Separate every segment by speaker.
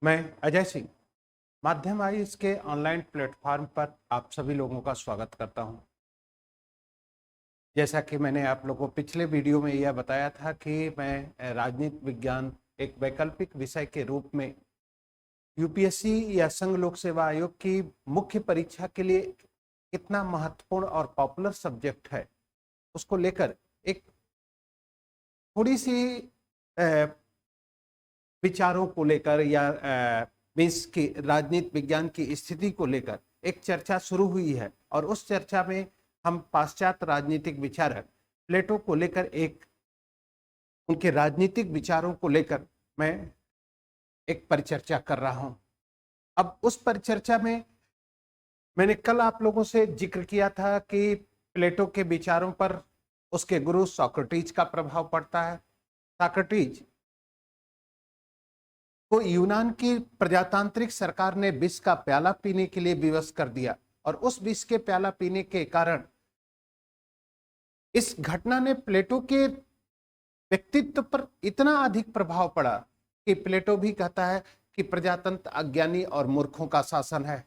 Speaker 1: मैं अजय सिंह माध्यम आइस के ऑनलाइन प्लेटफॉर्म पर आप सभी लोगों का स्वागत करता हूं। जैसा कि मैंने आप लोगों को पिछले वीडियो में यह बताया था कि मैं राजनीति विज्ञान एक वैकल्पिक विषय के रूप में यूपीएससी या संघ लोक सेवा आयोग की मुख्य परीक्षा के लिए कितना महत्वपूर्ण और पॉपुलर सब्जेक्ट है उसको लेकर एक थोड़ी सी विचारों को लेकर या मीन्स की राजनीति विज्ञान की स्थिति को लेकर एक चर्चा शुरू हुई है और उस चर्चा में हम पाश्चात्य राजनीतिक विचारक प्लेटो को लेकर उनके राजनीतिक विचारों को लेकर मैं एक परिचर्चा कर रहा हूं। अब उस परिचर्चा में मैंने कल आप लोगों से जिक्र किया था कि प्लेटो के विचारों पर उसके गुरु सोक्रेटिस का प्रभाव पड़ता है। सोक्रेटिस को यूनान की प्रजातांत्रिक सरकार ने विष का प्याला पीने के लिए विवश कर दिया और उस विष के प्याला पीने के कारण इस घटना ने प्लेटो के व्यक्तित्व पर इतना अधिक प्रभाव पड़ा कि प्लेटो भी कहता है कि प्रजातंत्र अज्ञानी और मूर्खों का शासन है।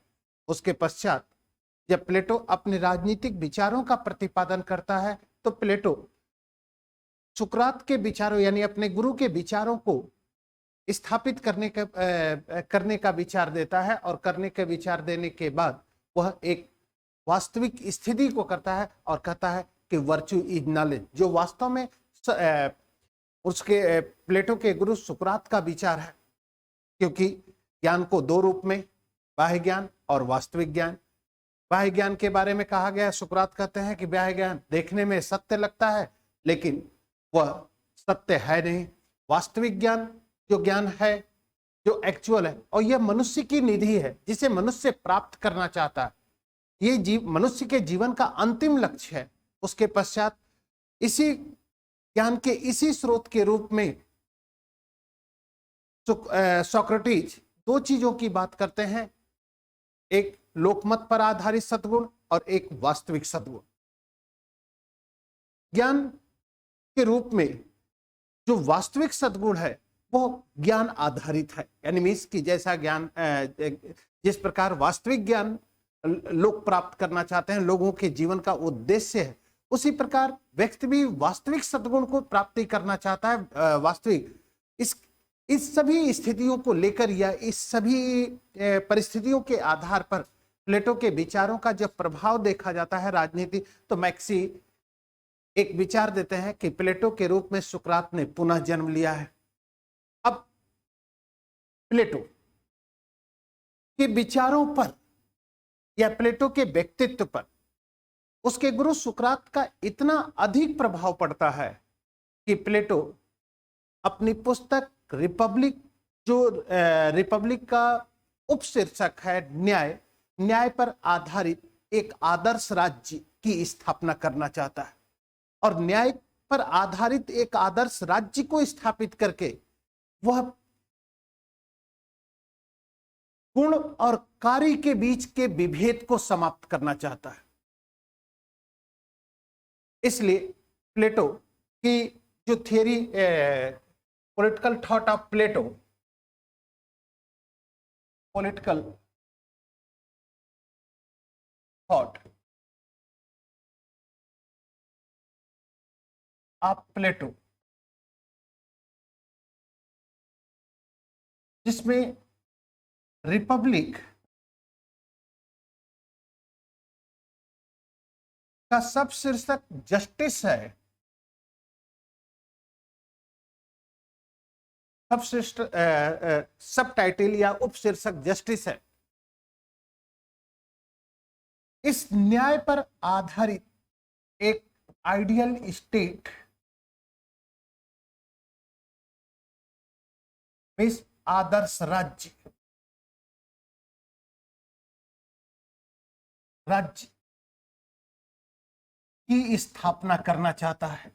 Speaker 1: उसके पश्चात जब प्लेटो अपने राजनीतिक विचारों का प्रतिपादन करता है तो प्लेटो सुकरात के विचारों यानी अपने गुरु के विचारों को स्थापित करने का विचार देता है और करने के विचार देने के बाद वह एक वास्तविक स्थिति को करता है और कहता है कि वर्च्यू इज नॉलेज, जो वास्तव में उसके प्लेटो के गुरु सुकरात का विचार है। क्योंकि ज्ञान को दो रूप में, बाह्य ज्ञान और वास्तविक ज्ञान। बाह्य ज्ञान के बारे में कहा गया, सुकरात कहते हैं कि बाह्य ज्ञान देखने में सत्य लगता है लेकिन वह सत्य है नहीं। वास्तविक ज्ञान जो ज्ञान है, जो एक्चुअल है, और यह मनुष्य की निधि है जिसे मनुष्य प्राप्त करना चाहता है। ये मनुष्य के जीवन का अंतिम लक्ष्य है। उसके पश्चात इसी ज्ञान के इसी स्रोत के रूप में सोक्रेटिस दो चीजों की बात करते हैं, एक लोकमत पर आधारित सद्गुण और एक वास्तविक सद्गुण। ज्ञान के रूप में जो वास्तविक सद्गुण है वो ज्ञान आधारित है, यानी मीन्स की जैसा ज्ञान जिस प्रकार वास्तविक ज्ञान लोग प्राप्त करना चाहते हैं, लोगों के जीवन का उद्देश्य है, उसी प्रकार व्यक्ति भी वास्तविक सद्गुण को प्राप्ति करना चाहता है। वास्तविक इस सभी स्थितियों को लेकर या इस सभी परिस्थितियों के आधार पर प्लेटो के विचारों का जब प्रभाव देखा जाता है राजनीति, तो मैक्सी एक विचार देते हैं कि प्लेटो के रूप में सुकरात ने पुनः जन्म लिया है। अब प्लेटो के विचारों पर या प्लेटो के व्यक्तित्व पर उसके गुरु सुकरात का इतना अधिक प्रभाव पड़ता है कि प्लेटो अपनी पुस्तक रिपब्लिक, जो रिपब्लिक का उपशीर्षक है न्याय पर आधारित एक आदर्श राज्य की स्थापना करना चाहता है और न्याय पर आधारित एक आदर्श राज्य को स्थापित करके वह गुण और कार्य के बीच के विभेद को समाप्त करना चाहता है। इसलिए प्लेटो की जो theory, political thought of Plato, political thought of Plato, जिसमें रिपब्लिक का सब शीर्षक जस्टिस है, सब टाइटल या उपशीर्षक जस्टिस है। इस न्याय पर आधारित एक आइडियल स्टेट में आदर्श राज्य की स्थापना करना चाहता है।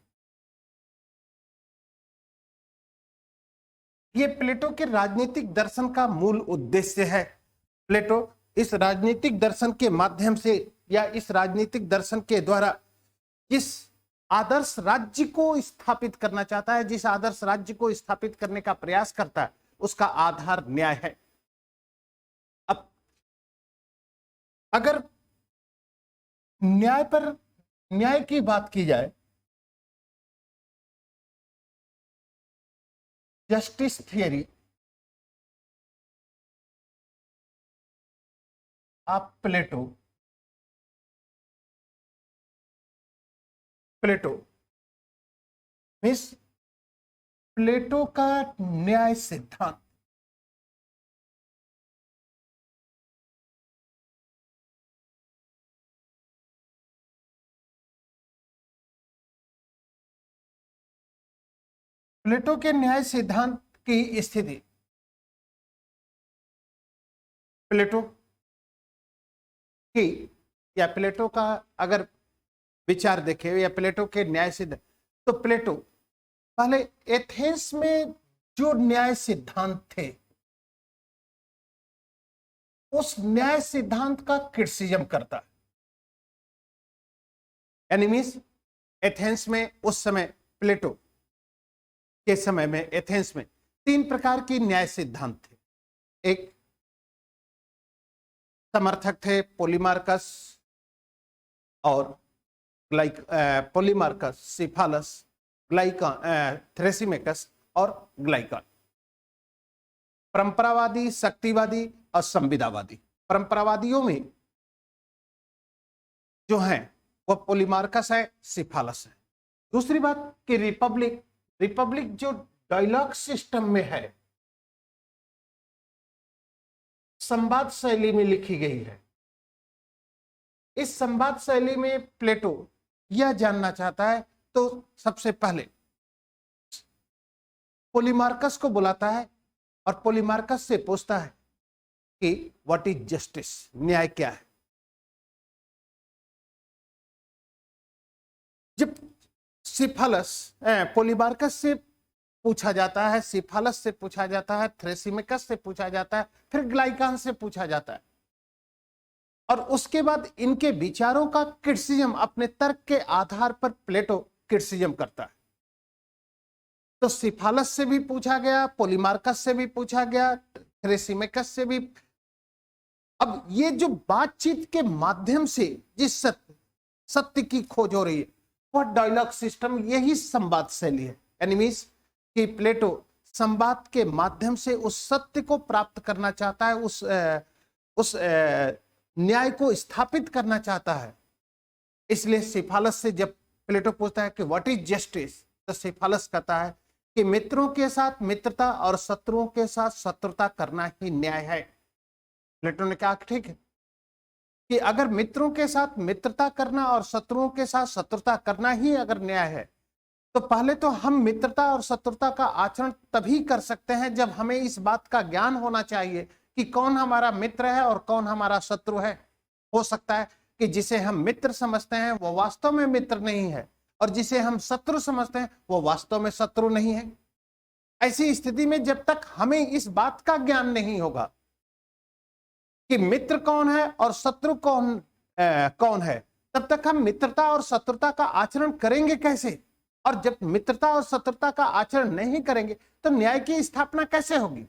Speaker 1: यह प्लेटो के राजनीतिक दर्शन का मूल उद्देश्य है। प्लेटो इस राजनीतिक दर्शन के माध्यम से या इस राजनीतिक दर्शन के द्वारा जिस आदर्श राज्य को स्थापित करना चाहता है, जिस आदर्श राज्य को स्थापित करने का प्रयास करता है, उसका आधार न्याय है। अगर न्याय की बात की जाए, justice theory of Plato means Plato का न्याय सिद्धांत। प्लेटो के न्याय सिद्धांत की स्थिति, प्लेटो की या प्लेटो का अगर विचार देखें या प्लेटो के न्याय सिद्धांत, तो प्लेटो पहले एथेंस में जो न्याय सिद्धांत थे उस न्याय सिद्धांत का क्रिटिसिज्म करता है। यानी मीन्स एथेंस में उस समय, प्लेटो के समय में एथेंस में 3 प्रकार की न्याय सिद्धांत थे। एक समर्थक थे पोलीमार्कस और पोलीमार्कस, सिफालस, थ्रेसिमेकस और ग्लाइकन। परंपरावादी, शक्तिवादी और संविदावादी। परंपरावादियों में जो है वो पोलीमार्कस है, सिफालस है। दूसरी बात कि रिपब्लिक जो डायलॉग सिस्टम में है, संवाद शैली में लिखी गई है। इस संवाद शैली में प्लेटो यह जानना चाहता है तो सबसे पहले पोलीमार्कस को बुलाता है और पोलीमार्कस से पूछता है कि व्हाट इज जस्टिस, न्याय क्या है। जब पोलीमार्कस से पूछा जाता है, सिफालस से पूछा जाता है, थ्रेसिमेकस से पूछा जाता है, फिर ग्लाइकान से पूछा जाता है और उसके बाद इनके विचारों का क्रिटिसिज्म, अपने तर्क के आधार पर प्लेटो क्रिटिसिज्म करता है। तो सिफालस से भी पूछा गया, पोलीमार्कस से भी पूछा गया, थ्रेसिमेकस से भी। अब ये जो बातचीत के माध्यम से जिस सत्य की खोज हो रही है वह डायलॉग सिस्टम, यही संवाद शैली है। यानी मीन्स कि प्लेटो संवाद के माध्यम से उस सत्य को प्राप्त करना चाहता है, उस न्याय को स्थापित करना चाहता है। इसलिए सिफालस से जब प्लेटो पूछता है कि व्हाट इज जस्टिस, तो सिफालस कहता है कि मित्रों के साथ मित्रता और शत्रुओं के साथ शत्रुता करना ही न्याय है। प्लेटो ने कहा ठीक है कि अगर मित्रों के साथ मित्रता करना और शत्रुओं के साथ शत्रुता करना ही अगर न्याय है, तो पहले तो हम मित्रता और शत्रुता का आचरण तभी कर सकते हैं जब हमें इस बात का ज्ञान होना चाहिए कि कौन हमारा मित्र है और कौन हमारा शत्रु है। हो सकता है कि जिसे हम मित्र समझते हैं वो वास्तव में मित्र नहीं है और जिसे हम शत्रु समझते हैं वो वास्तव में शत्रु नहीं है। ऐसी स्थिति में जब तक हमें इस बात का ज्ञान नहीं होगा कि मित्र कौन है और शत्रु कौन है, तब तक हम मित्रता और शत्रुता का आचरण करेंगे कैसे? और जब मित्रता और शत्रुता का आचरण नहीं करेंगे तो न्याय की स्थापना कैसे होगी?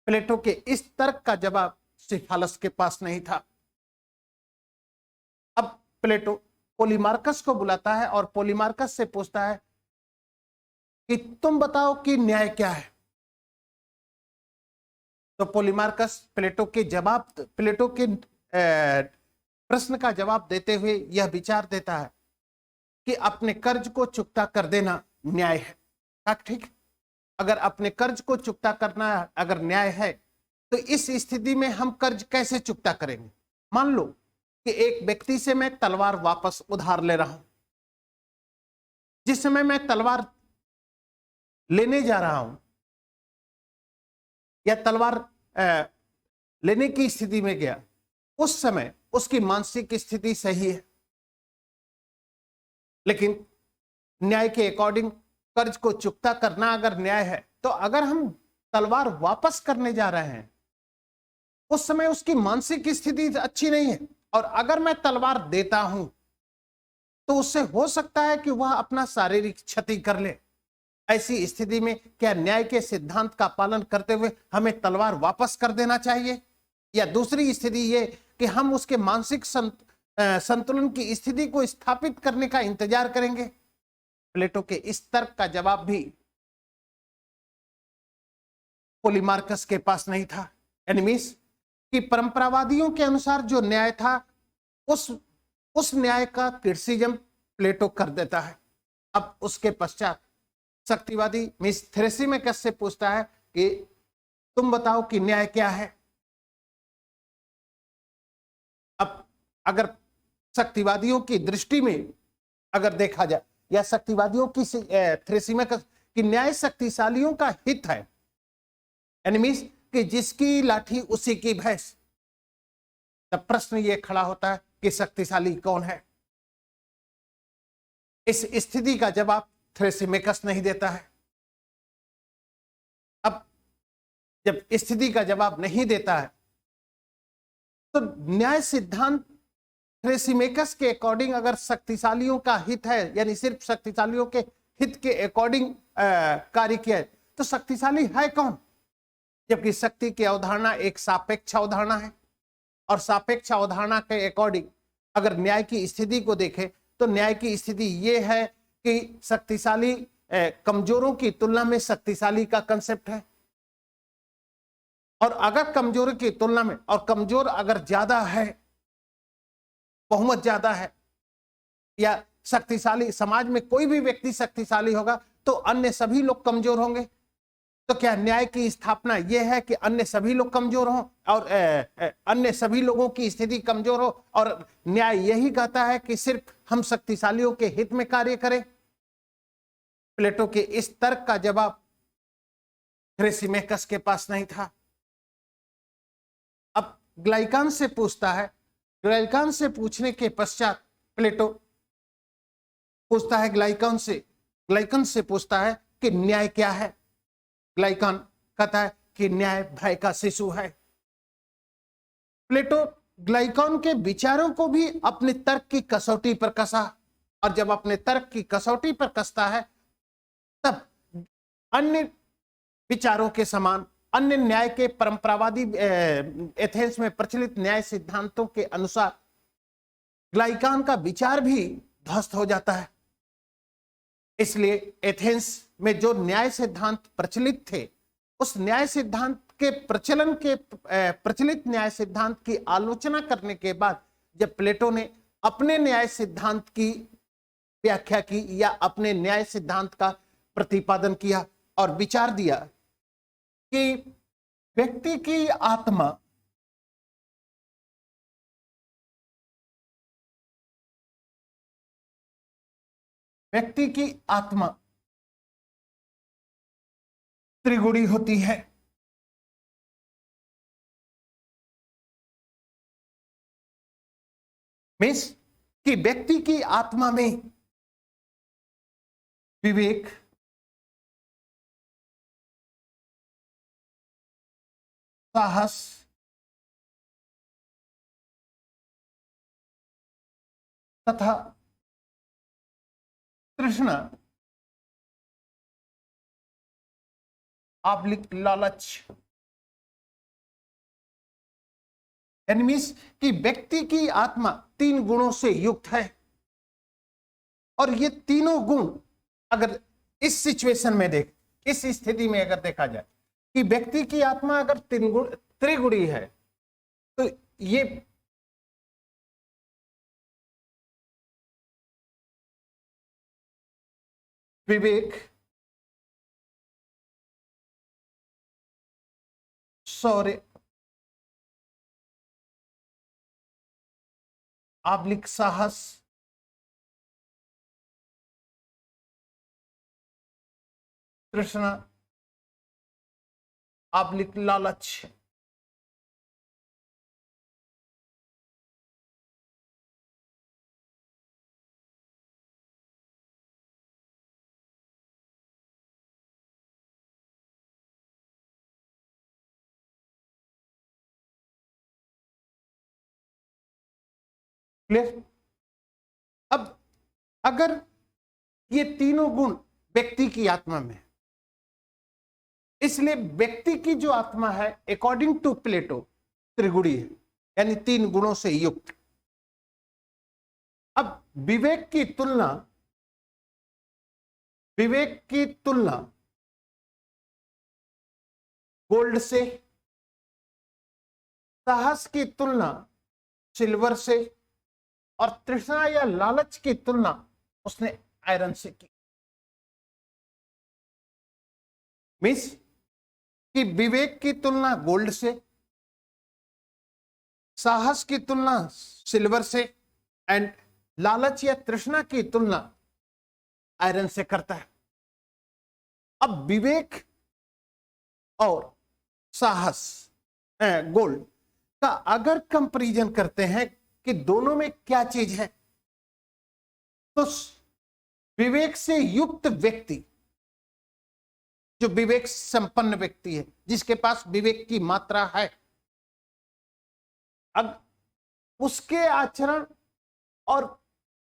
Speaker 1: प्लेटो के इस तर्क का जवाब सिफालस के पास नहीं था। अब प्लेटो पोलीमार्कस को बुलाता है और पोलीमार्कस से पूछता है कि तुम बताओ कि न्याय क्या है। तो पोलीमार्कस प्लेटो के प्रश्न का जवाब देते हुए यह विचार देता है कि अपने कर्ज को चुकता कर देना न्याय है। ठीक, अगर अपने कर्ज को चुकता करना अगर न्याय है तो इस स्थिति में हम कर्ज कैसे चुकता करेंगे? मान लो कि एक व्यक्ति से मैं तलवार वापस उधार ले रहा हूं। जिस समय मैं तलवार लेने जा रहा हूं या तलवार लेने की स्थिति में गया, उस समय उसकी मानसिक स्थिति सही है, लेकिन न्याय के अकॉर्डिंग कर्ज को चुकता करना अगर न्याय है तो अगर हम तलवार वापस करने जा रहे हैं उस समय उसकी मानसिक स्थिति अच्छी नहीं है और अगर मैं तलवार देता हूं तो उससे हो सकता है कि वह अपना शारीरिक क्षति कर ले। ऐसी स्थिति में क्या न्याय के सिद्धांत का पालन करते हुए हमें तलवार वापस कर देना चाहिए या दूसरी स्थिति ये कि हम उसके मानसिक संतुलन की स्थिति को स्थापित करने का इंतजार करेंगे। प्लेटो के इस तर्क का जवाब भी पोलीमार्कस के पास नहीं था। एनिमीज कि परंपरावादियों के अनुसार जो न्याय था उस न्याय का क्रिटिसिज्म प्लेटो कर देता है। अब उसके पश्चात शक्तिवादी मिस थ्रेसिमेकस से पूछता है कि तुम बताओ कि न्याय क्या है। अब अगर शक्तिवादियों की दृष्टि में अगर देखा जाए या शक्तिवादियों की थ्रेसिमेकस कि न्याय शक्तिशालियों का हित है, एनिमीज कि जिसकी लाठी उसी की भैंस। तब प्रश्न ये खड़ा होता है कि शक्तिशाली कौन है। इस स्थिति का जवाब थ्रेसिमेकस नहीं देता है। अब जब स्थिति का जवाब नहीं देता है तो न्याय सिद्धांत थ्रेसिमेकस के अकॉर्डिंग अगर शक्तिशालियों का हित है, यानी सिर्फ शक्तिशालियों के हित के अकॉर्डिंग कार्य किया है, तो शक्तिशाली है कौन? जबकि शक्ति की अवधारणा एक सापेक्ष अवधारणा है और सापेक्ष अवधारणा के अकॉर्डिंग अगर न्याय की स्थिति को देखें तो न्याय की स्थिति यह है कि शक्तिशाली कमजोरों की तुलना में शक्तिशाली का कंसेप्ट है। और अगर कमजोर की तुलना में और कमजोर अगर ज्यादा है, बहुमत ज्यादा है, या शक्तिशाली समाज में कोई भी व्यक्ति शक्तिशाली होगा तो अन्य सभी लोग कमजोर होंगे। तो क्या न्याय की स्थापना यह है कि अन्य सभी लोग कमजोर हों और अन्य सभी लोगों की स्थिति कमजोर हो, और न्याय यही कहता है कि सिर्फ हम शक्तिशालियों के हित में कार्य करें? प्लेटो के इस तर्क का जवाब थ्रेसिमेकस के पास नहीं था। अब ग्लाइकान से पूछता है। ग्लाइकान से पूछने के पश्चात प्लेटो पूछता है ग्लाइकान से पूछता है कि न्याय क्या है। ग्लाइकान कहता है कि न्याय भय का शिशु है। प्लेटो ग्लाइकान के विचारों को भी अपने तर्क की कसौटी पर कसा, और जब अपने तर्क की कसौटी पर कसता है तब अन्य विचारों के समान अन्य न्याय के परंपरावादी एथेंस में प्रचलित न्याय सिद्धांतों के अनुसार ग्लाइकान का विचार भी ध्वस्त हो जाता है। इसलिए एथेंस में जो न्याय सिद्धांत प्रचलित थे उस न्याय सिद्धांत के प्रचलित न्याय सिद्धांत की आलोचना करने के बाद जब प्लेटो ने अपने न्याय सिद्धांत की व्याख्या की या अपने न्याय सिद्धांत का प्रतिपादन किया और विचार दिया कि व्यक्ति की आत्मा त्रिगुणी होती है। मीन्स कि व्यक्ति की आत्मा में विवेक, साहस, तथा तृष्णा आब्लिक लालच, एनिमीज कि व्यक्ति की आत्मा 3 गुणों से युक्त है। और ये तीनों गुण अगर इस सिचुएशन में इस स्थिति में अगर देखा जाए कि व्यक्ति की आत्मा अगर त्रिगुणी है तो ये विवेक, शौर्य, आब्लिक साहस, तृष्णा आब्लिक लालच, क्लियर? अब अगर ये तीनों गुण व्यक्ति की आत्मा में, इसलिए व्यक्ति की जो आत्मा है अकॉर्डिंग टू प्लेटो त्रिगुणी है, यानी 3 गुणों से युक्त। अब विवेक की तुलना गोल्ड से, साहस की तुलना सिल्वर से, और तृष्णा या लालच की तुलना उसने आयरन से की। मीन्स कि विवेक की तुलना गोल्ड से, साहस की तुलना सिल्वर से, एंड लालच या तृष्णा की तुलना आयरन से करता है। अब विवेक और साहस, गोल्ड का अगर कंपैरिजन करते हैं कि दोनों में क्या चीज है, तो विवेक से युक्त व्यक्ति, जो विवेक संपन्न व्यक्ति है, जिसके पास विवेक की मात्रा है, अब उसके आचरण और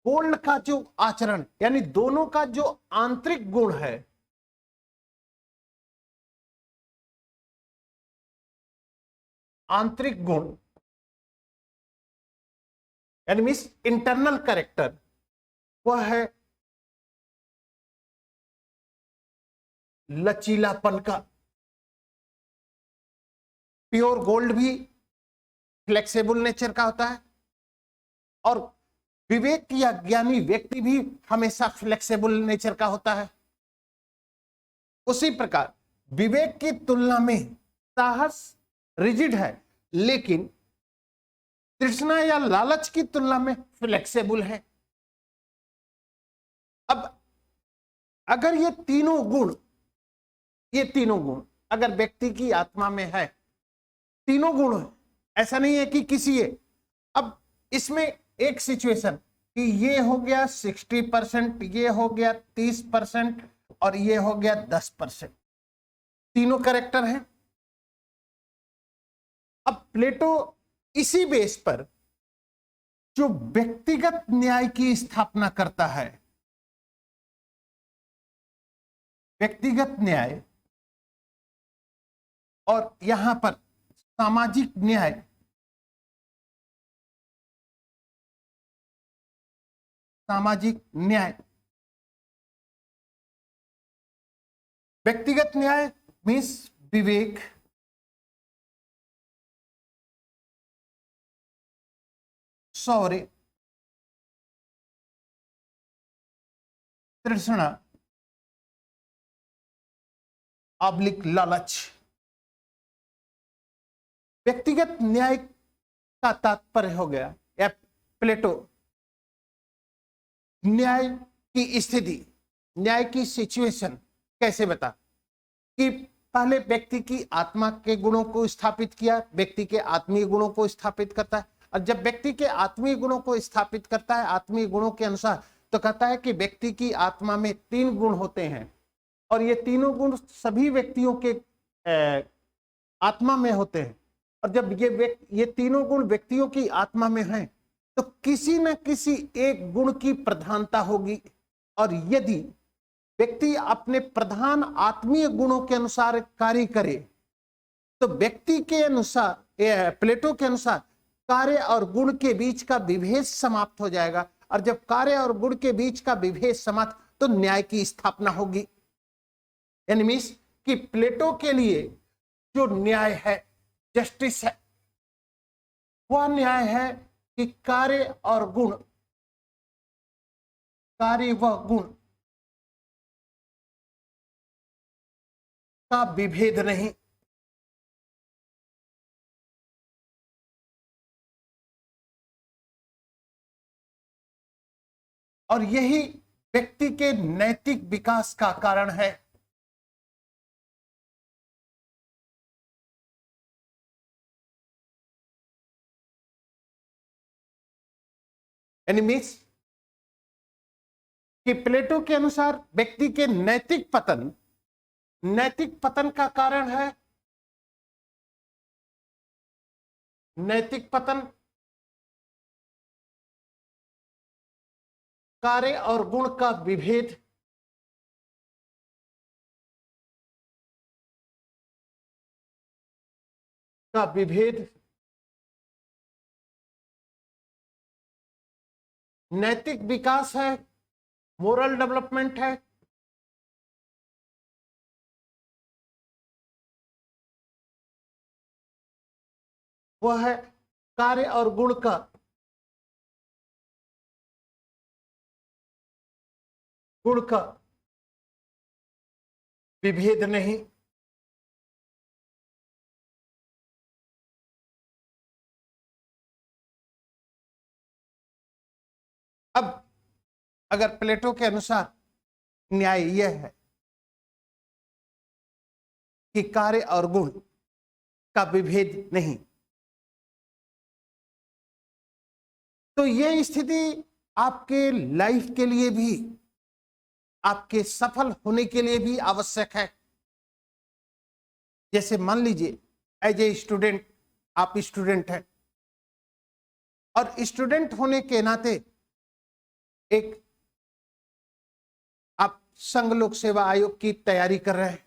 Speaker 1: गोल्ड का जो आचरण, यानी दोनों का जो आंतरिक गुण है, आंतरिक गुण यानी मीन्स इंटरनल कैरेक्टर, वह है लचीलापन का। प्योर गोल्ड भी फ्लेक्सिबल नेचर का होता है, और विवेक या ज्ञानी व्यक्ति भी हमेशा फ्लेक्सिबल नेचर का होता है। उसी प्रकार विवेक की तुलना में साहस रिजिड है, लेकिन तृष्णा या लालच की तुलना में फ्लेक्सिबल है। अब अगर ये तीनों गुण अगर व्यक्ति की आत्मा में है, तीनों गुण है, ऐसा नहीं है कि किसी है। अब इसमें एक सिचुएशन कि ये हो गया 60%, ये हो गया 30% और ये हो गया 10%, तीनों कैरेक्टर हैं। अब प्लेटो इसी बेस पर जो व्यक्तिगत न्याय की स्थापना करता है, व्यक्तिगत न्याय और यहां पर सामाजिक न्याय, व्यक्तिगत न्याय मीन्स विवेक, शौर्य, तृष्णा ऑब्लिक लालच। व्यक्तिगत न्याय का तात्पर्य हो गया, या प्लेटो न्याय की स्थिति, न्याय की सिचुएशन कैसे बता कि पहले व्यक्ति की आत्मा के गुणों को स्थापित किया, व्यक्ति के आत्मीय गुणों को स्थापित करता है, और जब व्यक्ति के आत्मीय गुणों को स्थापित करता है आत्मीय गुणों के अनुसार, तो कहता है कि व्यक्ति की आत्मा में 3 गुण होते हैं, और ये तीनों गुण सभी व्यक्तियों के आत्मा में होते हैं। और जब ये तीनों गुण व्यक्तियों की आत्मा में हैं, तो किसी न किसी एक गुण की प्रधानता होगी, और यदि व्यक्ति अपने प्रधान आत्मीय गुणों के अनुसार कार्य करे, तो व्यक्ति के अनुसार, प्लेटो के अनुसार, कार्य और गुण के बीच का विभेद समाप्त हो जाएगा, और जब कार्य और गुण के बीच का विभेद समाप्त, तो न्याय की स्थापना होगी। यानी मीन्स कि प्लेटो के लिए जो न्याय है, जस्टिस है, वह न्याय है कि कार्य और गुण, कार्य व गुण का विभेद नहीं। और यही व्यक्ति के नैतिक विकास का कारण है। यानी मीन्स कि प्लेटो के अनुसार व्यक्ति के नैतिक पतन का कारण है, नैतिक पतन कार्य और गुण का विभेद, नैतिक विकास है, मोरल डेवलपमेंट है, वह है कार्य और गुण का विभेद नहीं। अब अगर प्लेटो के अनुसार न्याय यह है कि कार्य और गुण का विभेद नहीं, तो यह स्थिति आपके लाइफ के लिए भी, आपके सफल होने के लिए भी आवश्यक है। जैसे मान लीजिए एज ए स्टूडेंट, आप स्टूडेंट हैं और स्टूडेंट होने के नाते एक आप संघ लोक सेवा आयोग की तैयारी कर रहे हैं,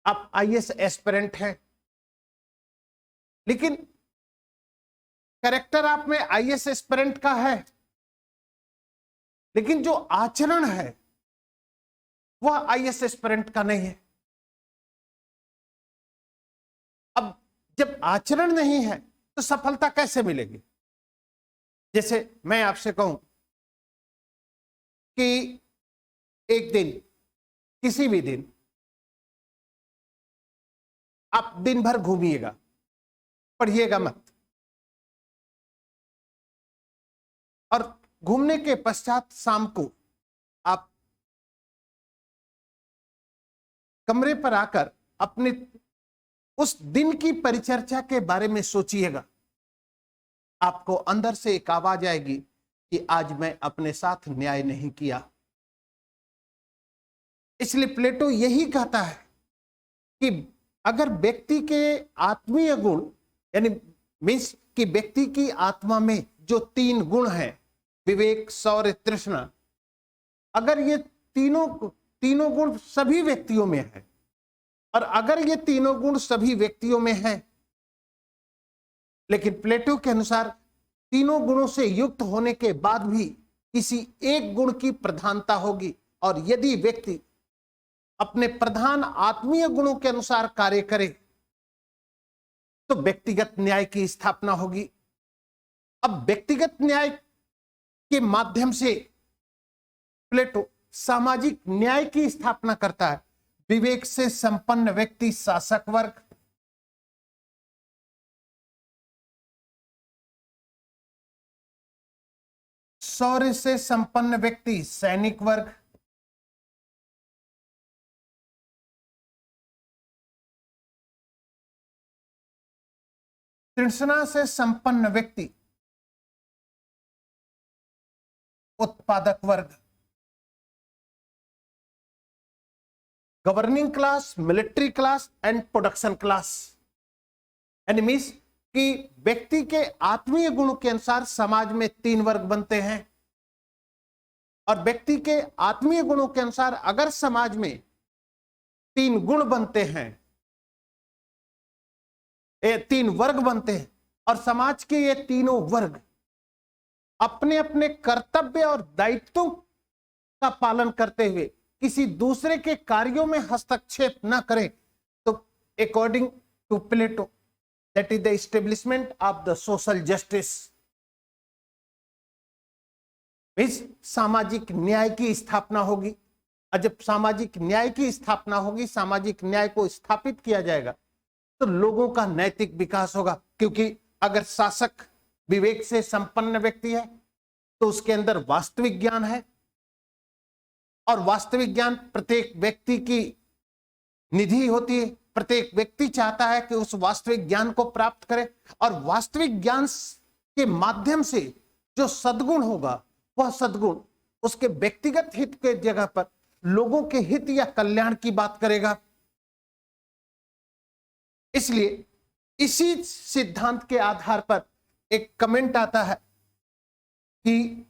Speaker 1: आप आईएएस एस्पिरेंट हैं, लेकिन कैरेक्टर आप में आईएएस एस्पिरेंट का है, लेकिन जो आचरण है वह आईएएस एस्पिरेंट का नहीं है। अब जब आचरण नहीं है तो सफलता कैसे मिलेगी? जैसे मैं आपसे कहूं कि एक दिन, किसी भी दिन आप दिन भर घूमिएगा, पढ़िएगा मत, और घूमने के पश्चात शाम को आप कमरे पर आकर अपने उस दिन की परिचर्चा के बारे में सोचिएगा। आपको अंदर से एक आवाज आएगी कि आज मैं अपने साथ न्याय नहीं किया। इसलिए प्लेटो यही कहता है कि अगर व्यक्ति के आत्मीय गुण, यानी मीन्स कि व्यक्ति की आत्मा में जो 3 गुण हैं, विवेक, शौर्य, तृष्णा, अगर ये तीनों गुण सभी व्यक्तियों में है, और अगर ये तीनों गुण सभी व्यक्तियों में है, लेकिन प्लेटो के अनुसार तीनों गुणों से युक्त होने के बाद भी किसी एक गुण की प्रधानता होगी, और यदि व्यक्ति अपने प्रधान आत्मीय गुणों के अनुसार कार्य करे तो व्यक्तिगत न्याय की स्थापना होगी। अब व्यक्तिगत न्याय के माध्यम से प्लेटो सामाजिक न्याय की स्थापना करता है। विवेक से संपन्न व्यक्ति शासक वर्ग, शौर्य से संपन्न व्यक्ति सैनिक वर्ग, तृष्णा से संपन्न व्यक्ति उत्पादक वर्ग, governing class, military class and production class. यानी मीन्स कि व्यक्ति के आत्मीय गुणों के अनुसार समाज में 3 वर्ग बनते हैं, और व्यक्ति के आत्मीय गुणों के अनुसार अगर समाज में 3 गुण बनते हैं, 3 वर्ग बनते हैं, और समाज के ये तीनों वर्ग अपने अपने कर्तव्य और दायित्वों का पालन करते हुए किसी दूसरे के कार्यों में हस्तक्षेप न करें, तो according to Plato that is the establishment of the social justice, means सामाजिक न्याय की स्थापना होगी। और जब सामाजिक न्याय की स्थापना होगी, सामाजिक न्याय को स्थापित किया जाएगा, तो लोगों का नैतिक विकास होगा। क्योंकि अगर शासक विवेक से संपन्न व्यक्ति है तो उसके अंदर वास्तविक ज्ञान है, और वास्तविक ज्ञान प्रत्येक व्यक्ति की निधि होती है। प्रत्येक व्यक्ति चाहता है कि उस वास्तविक ज्ञान को प्राप्त करे, और वास्तविक ज्ञान के माध्यम से जो सद्गुण होगा, वह सद्गुण उसके व्यक्तिगत हित के जगह पर लोगों के हित या कल्याण की बात करेगा। इसलिए इसी सिद्धांत के आधार पर एक कमेंट आता है कि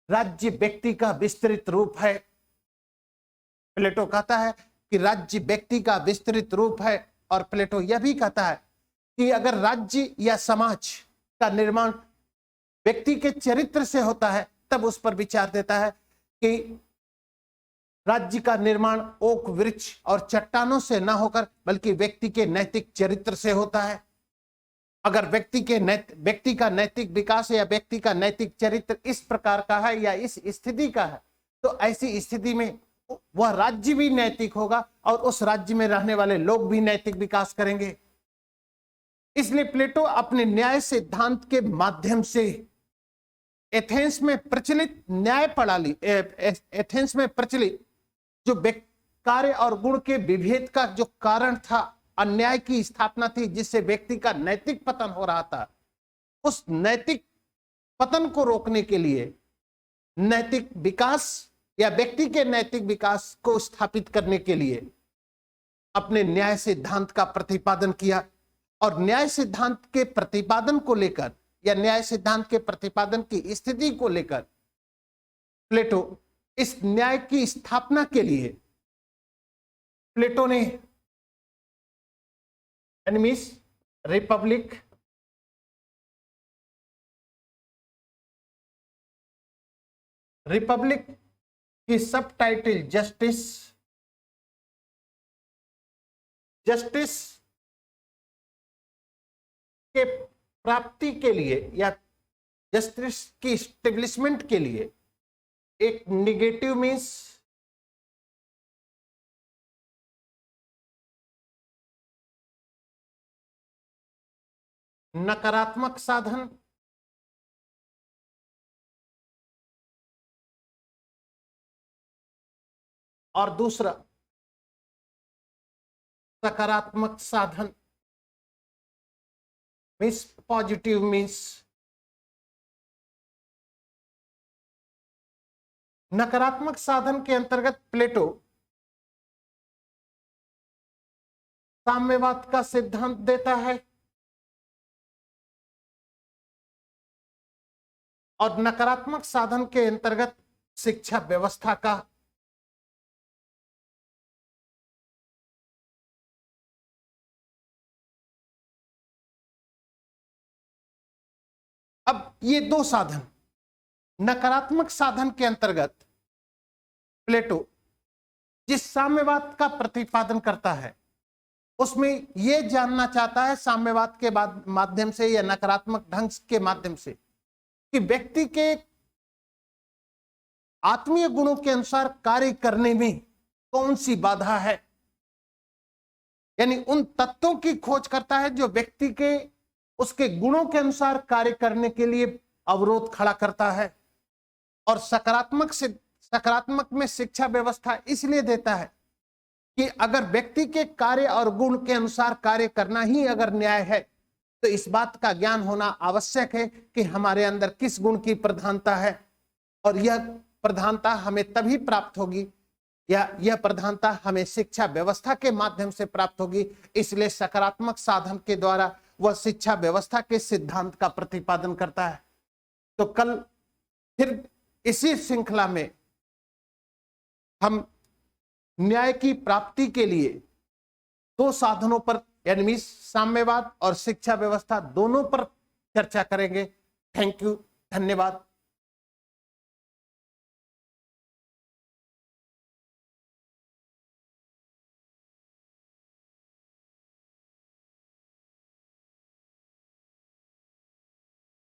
Speaker 1: राज्य व्यक्ति का विस्तृत रूप है। प्लेटो कहता है कि राज्य व्यक्ति का विस्तृत रूप है, और प्लेटो यह भी कहता है कि अगर राज्य या समाज का निर्माण व्यक्ति के चरित्र से होता है, तब उस पर विचार देता है कि राज्य का निर्माण ओक वृक्ष और चट्टानों से ना होकर बल्कि व्यक्ति के नैतिक चरित्र से होता है। अगर व्यक्ति का नैतिक विकास या व्यक्ति का नैतिक चरित्र इस प्रकार का है या इस स्थिति का है, तो ऐसी स्थिति में वह राज्य भी नैतिक होगा और उस राज्य में रहने वाले लोग भी नैतिक विकास करेंगे। इसलिए प्लेटो अपने न्याय सिद्धांत के माध्यम से एथेंस में प्रचलित न्याय प्रणाली, एथेंस में प्रचलित जो कार्य और गुण के विभेद का जो कारण था, अन्याय की स्थापना थी जिससे व्यक्ति का नैतिक पतन हो रहा था, उस नैतिक पतन को रोकने के लिए नैतिक विकास या व्यक्ति के नैतिक विकास को स्थापित करने के लिए अपने न्याय सिद्धांत का प्रतिपादन किया। और न्याय सिद्धांत के प्रतिपादन को लेकर या न्याय सिद्धांत के प्रतिपादन की स्थिति को लेकर प्लेटो इस न्याय की स्थापना के लिए प्लेटो ने एनिमीज रिपब्लिक, रिपब्लिक की सब टाइटल जस्टिस, जस्टिस के प्राप्ति के लिए या जस्टिस की स्टेब्लिशमेंट के लिए एक निगेटिव मीन्स नकारात्मक साधन और दूसरा सकारात्मक साधन मीन्स पॉजिटिव मीन्स। नकारात्मक साधन के अंतर्गत प्लेटो साम्यवाद का सिद्धांत देता है और नकारात्मक साधन के अंतर्गत शिक्षा व्यवस्था का। अब ये दो साधन, नकारात्मक साधन के अंतर्गत प्लेटो जिस साम्यवाद का प्रतिपादन करता है उसमें यह जानना चाहता है साम्यवाद के माध्यम से या नकारात्मक ढंग के माध्यम से कि व्यक्ति के आत्मीय गुणों के अनुसार कार्य करने में कौन सी बाधा है, यानी उन तत्वों की खोज करता है जो व्यक्ति के उसके गुणों के अनुसार कार्य करने के लिए अवरोध खड़ा करता है। और सकारात्मक में शिक्षा व्यवस्था इसलिए देता है कि अगर व्यक्ति के कार्य और गुण के अनुसार कार्य करना ही अगर न्याय है तो इस बात का ज्ञान होना आवश्यक है कि हमारे अंदर किस गुण की प्रधानता है, और यह प्रधानता हमें तभी प्राप्त होगी या यह प्रधानता हमें शिक्षा व्यवस्था के माध्यम से प्राप्त होगी। इसलिए सकारात्मक साधन के द्वारा वह शिक्षा व्यवस्था के सिद्धांत का प्रतिपादन करता है। तो कल फिर इसी श्रृंखला में हम न्याय की प्राप्ति के लिए दो साधनों पर यानी साम्यवाद और शिक्षा व्यवस्था दोनों पर चर्चा करेंगे। थैंक यू, धन्यवाद।